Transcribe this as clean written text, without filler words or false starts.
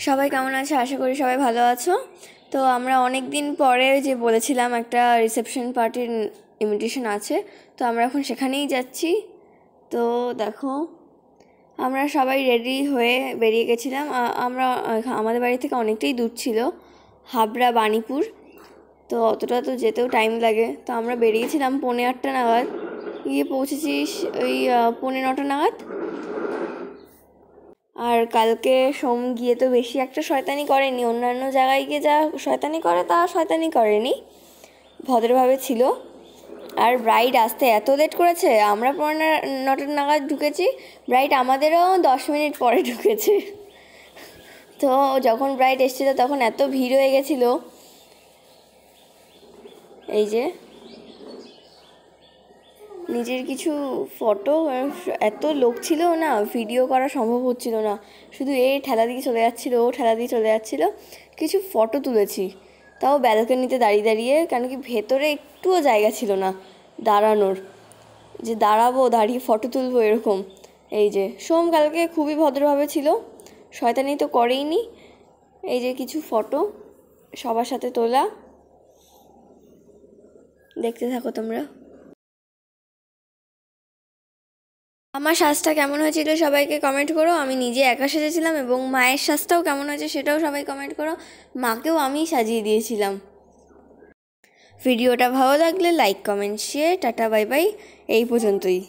সবাই কেমন আছে? আশা করি সবাই ভালো আছো। তো আমরা অনেক দিন পরে যে বলেছিলাম একটা রিসেপশন পার্টির ইনভিটেশন আছে, তো আমরা এখন সেখানেই যাচ্ছি। তো দেখো আমরা সবাই রেডি হয়ে বেরিয়ে গেছিলাম। আমরা আমাদের বাড়ি থেকে অনেকটাই দূর ছিল, হাবড়া বাণীপুর। তো অতটা তো যেতেও টাইম লাগে। তো আমরা বেরিয়েছিলাম 8:30 নাগাদ, গিয়ে পৌঁছেছি ওই 9:15 নাগাদ। আর কালকে সোম গিয়ে তো বেশি একটা শয়তানি করেনি, অন্যান্য জায়গায় গিয়ে যা শয়তানি করে তা শয়তানি করেনি, ভদ্রভাবে ছিল। আর ব্রাইড আসতে এত লেট করেছে, আমরা 9:15 নাগাদ ঢুকেছি, ব্রাইড আমাদেরও 10 মিনিট পরে ঢুকেছে। তো যখন ব্রাইড এসেছিলো তখন এত ভিড় হয়ে গেছিলো, এই যে নিজের কিছু ফটো, এত লোক ছিল না, ভিডিও করা সম্ভব হচ্ছিল না। শুধু ঠেলা দিয়ে চলে যাচ্ছিলো, ও ঠেলা দিয়ে চলে যাচ্ছিলো। কিছু ফটো তুলেছি, তাও ব্যালকনিতে দাঁড়িয়ে দাঁড়িয়ে, কেন কি ভেতরে একটুও জায়গা ছিল না দাঁড়ানোর, যে দাঁড়াবো দাঁড়িয়ে ফটো তুলবো এরকম। এই যে সোম কালকে খুবই ভদ্রভাবে ছিল, শয়তানি তো করেই নি। এই যে কিছু ফটো সবার সাথে তোলা, দেখতে থাকো তোমরা। আমার সাজটা কেমন হয়েছিল সবাইকে কমেন্ট করো। আমি নিজে একা সেজেছিলাম, এবং মায়ের সাজটাও কেমন হয়েছে সেটাও সবাই কমেন্ট করো। মাকেও আমিই সাজিয়ে দিয়েছিলাম। ভিডিওটা ভালো লাগলে like, comment, share. Tata, bye bye, এই পর্যন্তই।